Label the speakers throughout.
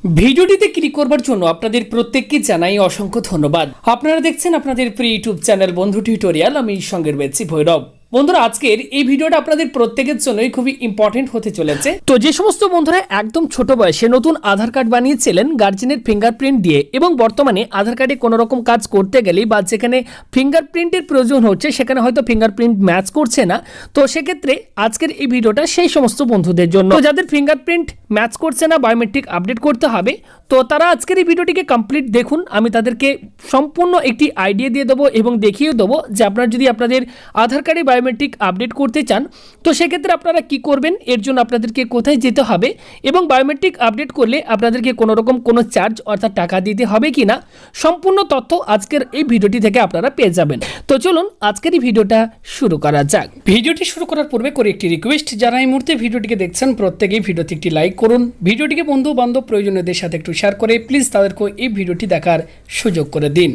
Speaker 1: ভিডিওটিতে ক্লিক করবার জন্য আপনাদের প্রত্যেককে জানাই অসংখ্য ধন্যবাদ। আপনারা দেখছেন আপনাদের প্রিয় ইউটিউব চ্যানেল বন্ধু টিউটোরিয়াল। আমি সঙ্গে রয়েছি ভৈরব। বন্ধুরা, আজকের এই ভিডিওটা আপনাদের প্রত্যেকের জন্যই খুবই ইম্পর্টেন্ট হতে চলেছে। তো যে সমস্ত বন্ধুরা একদম ছোট বয়সে নতুন আধার কার্ড বানিয়েছিলেন গার্জেনের ফিঙ্গারপ্রিন্ট দিয়ে এবং বর্তমানে আধার কার্ডে কোনো রকম কাজ করতে গেলেই বা যেখানে ফিঙ্গারপ্রিন্টের প্রয়োজন হচ্ছে সেখানে হয়তো ফিঙ্গারপ্রিন্ট ম্যাচ করছে না, তো সেক্ষেত্রে আজকের এই ভিডিওটা সেই সমস্ত বন্ধুদের জন্য। তো যাদের ফিঙ্গারপ্রিন্ট ম্যাচ করছে না, বায়োমেট্রিক আপডেট করতে হবে, তো তারা আজকের এই ভিডিওটিকে কমপ্লিট দেখুন। আমি তাদেরকে সম্পূর্ণ একটি আইডিয়া দিয়ে দেবো এবং দেখিয়ে দেবো যে আপনারা যদি আপনাদের আধার কার্ডে বায়োমেট্রিক আপডেট করতে চান তো সেক্ষেত্রে আপনারা কি করবেন, এর জন্য আপনাদেরকে কোথায় যেতে হবে এবং বায়োমেট্রিক আপডেট করলে আপনাদেরকে কোনো রকম কোনো চার্জ অর্থাৎ টাকা দিতে হবে কি না, সম্পূর্ণ তথ্য আজকের এই ভিডিওটি থেকে আপনারা পেয়ে যাবেন। তো চলুন আজকের এই ভিডিওটা শুরু করা যাক। ভিডিওটি শুরু করার পূর্বে করে একটি রিকোয়েস্ট, যারা এই মুহূর্তে ভিডিওটিকে দেখছেন প্রত্যেকেই ভিডিওতে একটি লাইক করুন, ভিডিওটিকে বন্ধু বান্ধব প্রয়োজনীয়দের সাথে একটু শেয়ার করে প্লিজ তাদেরকে এই ভিডিওটি দেখার সুযোগ করে দিন।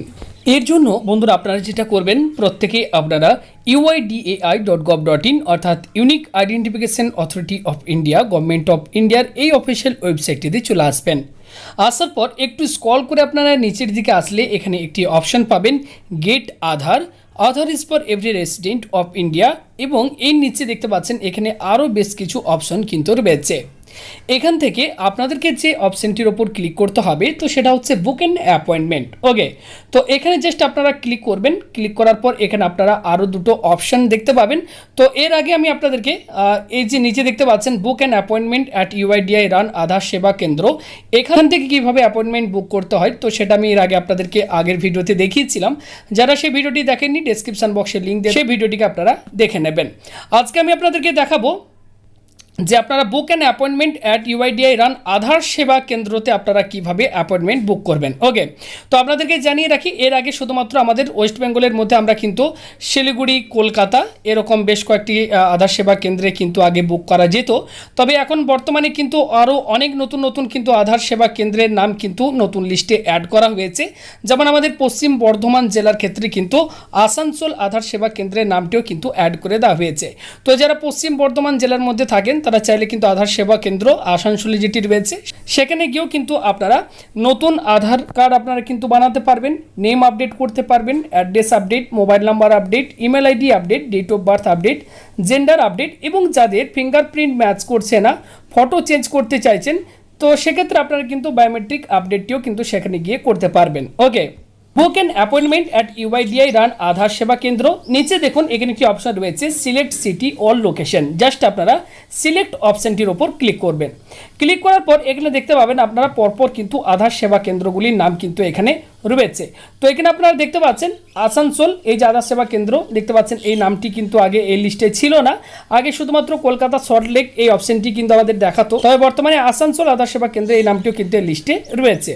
Speaker 1: এর জন্য বন্ধুরা আপনারা যেটা করবেন, প্রত্যেকেই আপনারা uidai.gov.in অর্থাৎ unique identification authority of India, government of ইন্ডিয়ার এই অফিসিয়াল ওয়েবসাইটটিতে চলে আসবেন। আসার পর একটু স্ক্রল করে আপনারা নিচের দিকে আসলে এখানে একটি অপশন পাবেন, get Aadhaar, Aadhaar is for every resident of India, এবং এর নিচে দেখতে পাচ্ছেন এখানে আরও বেশ কিছু অপশন কিন্তু রয়েছে। এখান থেকে আপনাদেরকে যে অপশনটির ওপর ক্লিক করতে হবে তো সেটা হচ্ছে বুক অ্যান্ড অ্যাপয়েন্টমেন্ট। ওকে, তো এখানে জাস্ট আপনারা ক্লিক করবেন। ক্লিক করার পর এখানে আপনারা আরও দুটো অপশন দেখতে পাবেন। তো এর আগে আমি আপনাদেরকে এই যে নিচে দেখতে পাচ্ছেন book and appointment at UIDAI run Aadhaar Seva Kendra, এখান থেকে কীভাবে অ্যাপয়েন্টমেন্ট বুক করতে হয় তো সেটা আমি এর আগে আপনাদেরকে আগের ভিডিওতে দেখিয়েছিলাম। যারা সেই ভিডিওটি দেখেননি ডেসক্রিপশন বক্সে লিঙ্ক দিয়ে সেই ভিডিওটিকে আপনারা দেখে নেবেন। আজকে আমি আপনাদেরকে দেখাবো যে আপনারা book and appointment at UIDAI run Aadhaar Seva কেন্দ্রতে আপনারা কিভাবে অ্যাপয়েন্টমেন্ট বুক করবেন। ওকে, তো আপনাদেরকে জানিয়ে রাখি এর আগে শুধুমাত্র আমাদের ওয়েস্ট বেঙ্গলের মধ্যে আমরা কিন্তু শিলিগুড়ি, কলকাতা এরকম বেশ কয়েকটি আধার সেবা কেন্দ্রে কিন্তু আগে বুক করা যেত, তবে এখন বর্তমানে কিন্তু আরও অনেক নতুন নতুন কিন্তু আধার সেবা কেন্দ্রের নাম কিন্তু নতুন লিস্টে অ্যাড করা হয়েছে। যেমন আমাদের পশ্চিম বর্ধমান জেলার ক্ষেত্রে কিন্তু আসানসোল আধার সেবা কেন্দ্রের নামটিও কিন্তু অ্যাড করে দেওয়া হয়েছে। তো যারা পশ্চিম বর্ধমান জেলার মধ্যে থাকেন তারা চাইলে কিন্তু আধার সেবা কেন্দ্র আসানসোলে যেটি রয়েছে সেখানে গিয়েও কিন্তু আপনারা নতুন আধার কার্ড আপনারা কিন্তু বানাতে পারবেন, নেম আপডেট করতে পারবেন, address update, mobile number update, email ID update, date of birth update, gender update, এবং যাদের ফিঙ্গারপ্রিন্ট ম্যাচ করছে না, ফটো চেঞ্জ করতে চাইছেন তো সেক্ষেত্রে আপনারা কিন্তু বায়োমেট্রিক আপডেটটিও কিন্তু সেখানে গিয়ে করতে পারবেন। Okay, book and appointment at UIDAI run Aadhaar Seva Kendra, নিচে দেখুন এখানে একটি অপশন রয়েছে select city or location, just আপনারা সিলেক্ট অপশনটির ওপর ক্লিক করবেন। ক্লিক করার পর এখানে দেখতে পাবেন আপনারা পরপর কিন্তু আধার সেবা কেন্দ্রগুলির নাম কিন্তু এখানে রয়েছে। তো এখানে আপনারা দেখতে পাচ্ছেন আসানসোল, এই যে আধার সেবা কেন্দ্র দেখতে পাচ্ছেন এই নামটি কিন্তু আগে এই লিস্টে ছিল না, আগে শুধুমাত্র কলকাতা সল্টলেক এই অপশনটি কিন্তু আমাদের দেখাতো, তবে বর্তমানে আসানসোল আধার সেবা কেন্দ্র এই নামটিও কিন্তু এই লিস্টে রয়েছে।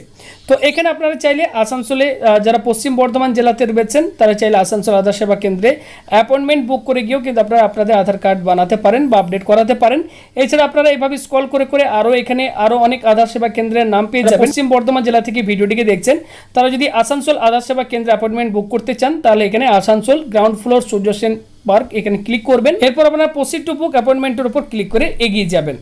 Speaker 1: তো এখানে আপনারা চাইলে আসানসোলে যারা পশ্চিম বর্ধমান জেলাতে রয়েছেন তারা চাইলে আসানসোল আধার সেবা কেন্দ্রে অ্যাপয়েন্টমেন্ট বুক করে গিয়েও কিন্তু আপনারা আপনাদের আধার কার্ড বানাতে পারেন বা আপডেট করাতে পারেন। এছাড়া আপনারা এইভাবে স্ক্রল করে করে আরও এখানে আরও অনেক আধার সেবা কেন্দ্রের নাম পেয়ে যাবেন। পশ্চিম বর্ধমান জেলা থেকে ভিডিওটিকে দেখছেন তারা যদি আসানসোল আধার সেবা কেন্দ্রে অ্যাপয়েন্টমেন্ট বুক করতে চান তাহলে এখানে Asansol ground floor Surya Sen park এখানে ক্লিক করবেন। এরপর আপনারা প্রসিড টু বুক অ্যাপয়েন্টমেন্টের উপর ক্লিক করে এগিয়ে যাবেন।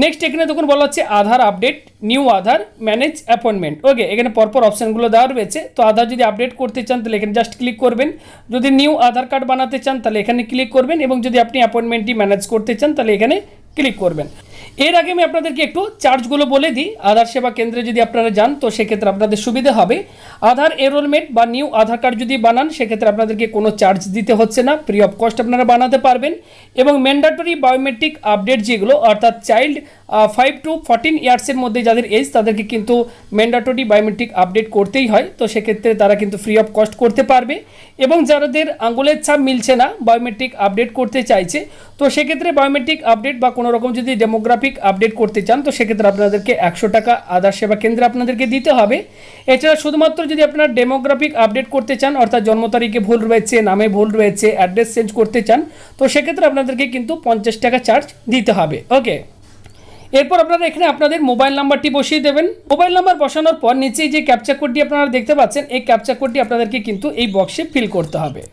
Speaker 1: নেক্সট এখানে তখন বলা হচ্ছে আধার আপডেট, নিউ আধার, ম্যানেজ অ্যাপয়েন্টমেন্ট। ওকে, এখানে পরপর অপশানগুলো দেওয়া রয়েছে। তো আধার যদি আপডেট করতে চান তাহলে এখানে জাস্ট ক্লিক করবেন, যদি নিউ আধার কার্ড বানাতে চান তাহলে এখানে ক্লিক করবেন, এবং যদি আপনি অ্যাপয়েন্টমেন্টটি ম্যানেজ করতে চান তাহলে এখানে ক্লিক করবেন। এর আগে আমি আপনাদেরকে একটু চার্জগুলো বলে দিই। আধার সেবা কেন্দ্রে যদি আপনারা যান তো সেক্ষেত্রে আপনাদের সুবিধা হবে, আধার এনরোলমেন্ট বা নিউ আধার কার্ড যদি বানান সেক্ষেত্রে আপনাদেরকে কোনো চার্জ দিতে হচ্ছে না, ফ্রি অফ কস্ট আপনারা বানাতে পারবেন। এবং ম্যান্ডেটরি বায়োমেট্রিক আপডেট যেগুলো অর্থাৎ চাইল্ড 5 to 14 ইয়ার্সের মধ্যে যাদের এজ তাদেরকে কিন্তু ম্যান্ডেটরি বায়োমেট্রিক আপডেট করতেই হয়, তো সেক্ষেত্রে তারা কিন্তু ফ্রি অফ কস্ট করতে পারবে। এবং যাদের আঙুলের ছাপ মিলছে না, বায়োমেট্রিক আপডেট করতে চাইছে, তো সেক্ষেত্রে বায়োমেট্রিক আপডেট বা কোনো রকম যদি ডেমোগ্রাফিক আপডেট করতে চান তো সেক্ষেত্রে আপনাদেরকে 100 টাকা আধার সেবা কেন্দ্রে আপনাদেরকে দিতে হবে। এছাড়া শুধুমাত্র যদি আপনারা ডেমোগ্রাফিক আপডেট করতে চান অর্থাৎ জন্ম তারিখে ভুল রয়েছে, নামে ভুল রয়েছে, অ্যাড্রেস চেঞ্জ করতে চান তো সেক্ষেত্রে আপনাদেরকে কিন্তু 50 টাকা চার্জ দিতে হবে। ওকে, এরপর আপনারা এখানে আপনাদের মোবাইল নাম্বারটি বসিয়ে দেবেন। মোবাইল নাম্বার বসানোর পর নিচেই যে ক্যাপচা কোডটি আপনারা দেখতে পাচ্ছেন এই ক্যাপচা কোডটি আপনাদেরকে কিন্তু এই বক্সে ফিল করতে হবে।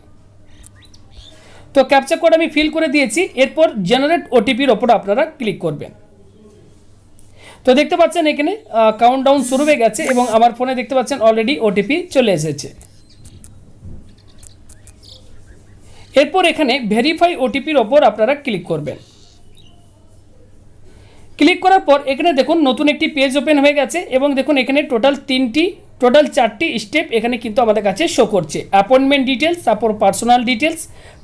Speaker 1: তো ক্যাপচা কোড আমি ফিল করে দিয়েছি। এরপর জেনারেট ওটিপির ওপর আপনারা ক্লিক করবেন। তো দেখতে পাচ্ছেন এখানে কাউন্টডাউন শুরু হয়ে গেছে এবং আমার ফোনে দেখতে পাচ্ছেন অলরেডি ওটিপি চলে এসেছে। এরপর এখানে ভেরিফাই ওটিপির ওপর আপনারা ক্লিক করবেন। ক্লিক করার পর এখানে দেখুন নতুন একটি পেজ ওপেন হয়ে গেছে এবং দেখুন এখানে টোটাল 4টি স্টেপ এখানে কিন্তু আমাদের কাছে শো করছে। অ্যাপয়েন্টমেন্ট ডিটেলস, তারপর personal details,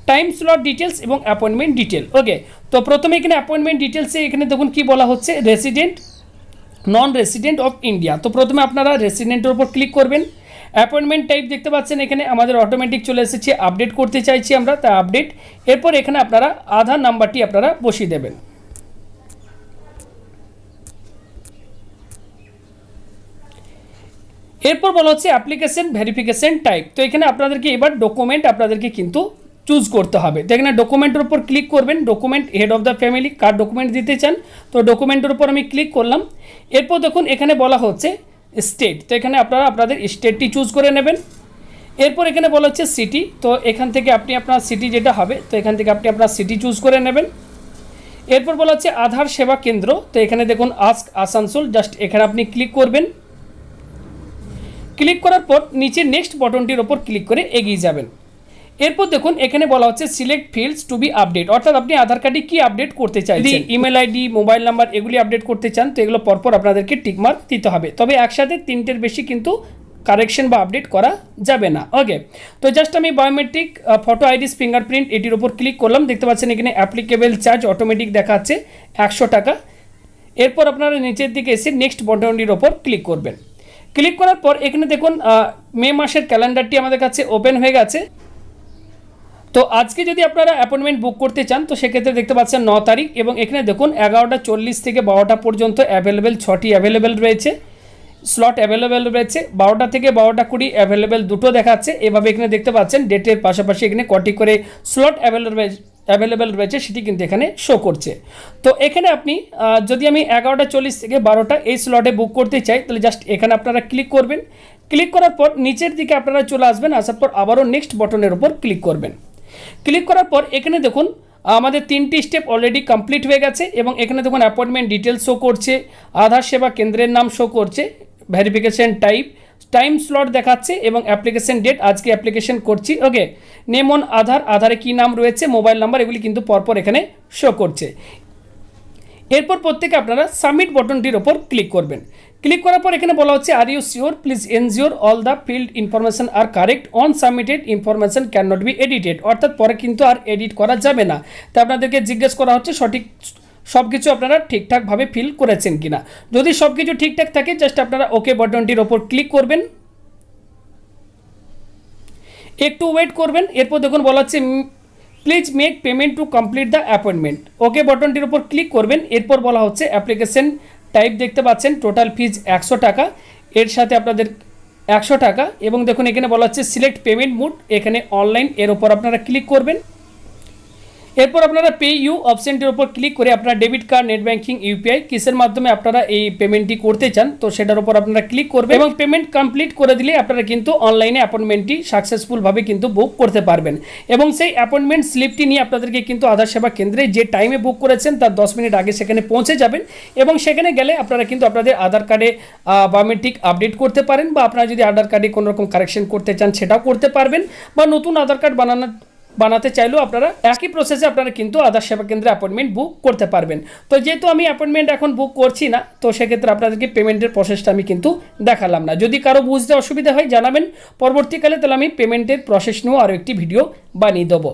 Speaker 1: time slot details এবং অ্যাপয়েন্টমেন্ট ডিটেল। ওকে, তো প্রথমে এখানে অ্যাপয়েন্টমেন্ট ডিটেলসে এখানে দেখুন কি বলা হচ্ছে, resident, non resident of India. তো প্রথমে আপনারা রেসিডেন্টের উপর ক্লিক করবেন। অ্যাপয়েন্টমেন্ট টাইপ দেখতে পাচ্ছেন এখানে আমাদের অটোমেটিক চলে এসেছে, আপডেট করতে চাইছি আমরা, তা আপডেট। এরপর এখানে আপনারা আধার নাম্বারটি আপনারা বসিয়ে দেবেন। এরপর বলা হচ্ছে অ্যাপ্লিকেশন ভেরিফিকেশন টাইপ। তো এখানে আপনাদেরকে এবার ডকুমেন্ট আপনাদেরকে কিন্তু চুজ করতে হবে। তো এখানে ডকুমেন্টের উপর ক্লিক করবেন। Document head of the family, car document দিতে চান, তো ডকুমেন্টের উপর আমি ক্লিক করলাম। এরপর দেখুন এখানে বলা হচ্ছে স্টেট, তো এখানে আপনারা আপনাদের স্টেটটি চুজ করে নেবেন। এরপর এখানে বলা হচ্ছে সিটি, তো এখান থেকে আপনি আপনার সিটি যেটা হবে, তো এখান থেকে আপনি আপনার সিটি চুজ করে নেবেন। এরপর বলা হচ্ছে আধার সেবা কেন্দ্র, তো এখানে দেখুন আস্ক আসানসোল, জাস্ট এখানে আপনি ক্লিক করবেন। ক্লিক করার পর নিচে নেক্সট বাটনটির ওপর ক্লিক করে এগিয়ে যাবেন। এরপর দেখুন এখানে বলা হচ্ছে select fields to be update, অর্থাৎ আপনি আধার কার্ডে কি আপডেট করতে চাইছেন, ইমেল আইডি, মোবাইল নাম্বার এগুলি আপডেট করতে চান, তো এগুলো পরপর আপনাদেরকে টিকমার্ক দিতে হবে। তবে একসাথে 3টের বেশি কিন্তু কারেকশন বা আপডেট করা যাবে না। ওকে, তো জাস্ট আমি বায়োমেট্রিক, ফটো আইডিস, ফিঙ্গারপ্রিন্ট এটির ওপর ক্লিক করলাম। দেখতে পাচ্ছেন এখানে অ্যাপ্লিকেবল চার্জ অটোমেটিক দেখাচ্ছে 100 টাকা। এরপর আপনারা নিচের দিকে এসে নেক্সট বাটনটির ওপর ক্লিক করবেন। ক্লিক করার পর এখানে দেখুন মে মাসের ক্যালেন্ডারটি আমাদের কাছে ওপেন হয়ে গেছে। তো আজকে যদি আপনারা অ্যাপয়েন্টমেন্ট বুক করতে চান, তো সেক্ষেত্রে দেখতে পাচ্ছেন 9 তারিখ এবং এখানে দেখুন 11:40 থেকে 12টা পর্যন্ত অ্যাভেলেবেল 6টি অ্যাভেলেবেল রয়েছে, স্লট অ্যাভেলেবেল রয়েছে। 12টা থেকে 12:20 অ্যাভেলেবেল 2টো দেখাচ্ছে। এভাবে এখানে দেখতে পাচ্ছেন ডেটের পাশাপাশি এখানে কটি করে স্লট অ্যাভেলেবেল রয়েছে সেটি কিন্তু এখানে শো করছে। তো এখানে আপনি যদি আমি 11:40 থেকে 12টা এই স্লটে বুক করতে চাই, তাহলে জাস্ট এখানে আপনারা ক্লিক করবেন। ক্লিক করার পর নিচের দিকে আপনারা চলে আসবেন, আসার পর আবারও নেক্সট বাটনের উপর ক্লিক করবেন। ক্লিক করার পর এখানে দেখুন আমাদের 3টি স্টেপ অলরেডি কমপ্লিট হয়ে গেছে এবং এখানে দেখুন অ্যাপয়েন্টমেন্ট ডিটেলস শো করছে, আধার সেবা কেন্দ্রের নাম শো করছে, ভেরিফিকেশন টাইপ, টাইম স্লট দেখাচ্ছে এবং অ্যাপ্লিকেশন ডেট, আজকে অ্যাপ্লিকেশন করছি। ওকে, নেম অন আধার, আধারে কী নাম রয়েছে, মোবাইল নাম্বার এগুলি কিন্তু পরপর এখানে শো করছে। এরপর প্রত্যেকে আপনারা সাবমিট বাটনটির ওপর ক্লিক করবেন। ক্লিক করার পর এখানে বলা হচ্ছে are you sure, please ensure all the field information are correct, on submitted information can not be edited, অর্থাৎ পরে কিন্তু আর এডিট করা যাবে না। তা আপনাদেরকে জিজ্ঞেস করা হচ্ছে সঠিক সব কিছু আপনারা ঠিকঠাকভাবে ফিল করেছেন কিনা। যদি সব কিছু ঠিকঠাক থাকে জাস্ট আপনারা ওকে বাটনটির ওপর ক্লিক করবেন, একটু ওয়েট করবেন। এরপর দেখুন বলা হচ্ছে please make payment to complete the appointment, okay বাটনটির উপর ক্লিক করবেন। এরপর বলা হচ্ছে অ্যাপ্লিকেশন টাইপ দেখতে পাচ্ছেন টোটাল ফিজ 100 টাকা, এর সাথে আপনাদের 100 টাকা এবং দেখুন এখানে বলা হচ্ছে সিলেক্ট পেমেন্ট মোড, এখানে অনলাইন, এর ওপর আপনারা ক্লিক করবেন। এরপর আপনারা পে ইউ অপশনটির উপর ক্লিক করে আপনারা debit card, net banking, UPI কিসের মাধ্যমে আপনারা এই পেমেন্টটি করতে চান, তো সেটার উপর আপনারা ক্লিক করবেন এবং পেমেন্ট কমপ্লিট করে দিলে আপনারা কিন্তু অনলাইনে অ্যাপয়েন্টমেন্টটি সাকসেসফুলভাবে কিন্তু বুক করতে পারবেন। এবং সেই অ্যাপয়েন্টমেন্ট স্লিপটি নিয়ে আপনাদেরকে কিন্তু আধার সেবা কেন্দ্রে যে টাইমে বুক করেছেন তার 10 মিনিট আগে সেখানে পৌঁছে যাবেন এবং সেখানে গেলে আপনারা কিন্তু আপনাদের আধার কার্ডে বায়োমেট্রিক আপডেট করতে পারেন বা আপনারা যদি আধার কার্ডে কোনো রকম কারেকশন করতে চান সেটাও করতে পারবেন বা নতুন আধার কার্ড বানাতে চাইলেও আপনারা একই প্রসেসে আপনারা কিন্তু আধার সেবা কেন্দ্রে অ্যাপয়েন্টমেন্ট বুক করতে পারবেন। তো যেহেতু আমি অ্যাপয়েন্টমেন্ট এখন বুক করছি না, তো সেক্ষেত্রে আপনাদেরকে পেমেন্টের প্রসেসটা আমি কিন্তু দেখালাম না। যদি কারো বুঝতে অসুবিধা হয় জানাবেন পরবর্তীকালে, তাহলে আমি পেমেন্টের প্রসেস নিয়েও আরও একটি ভিডিও বানিয়ে দেবো।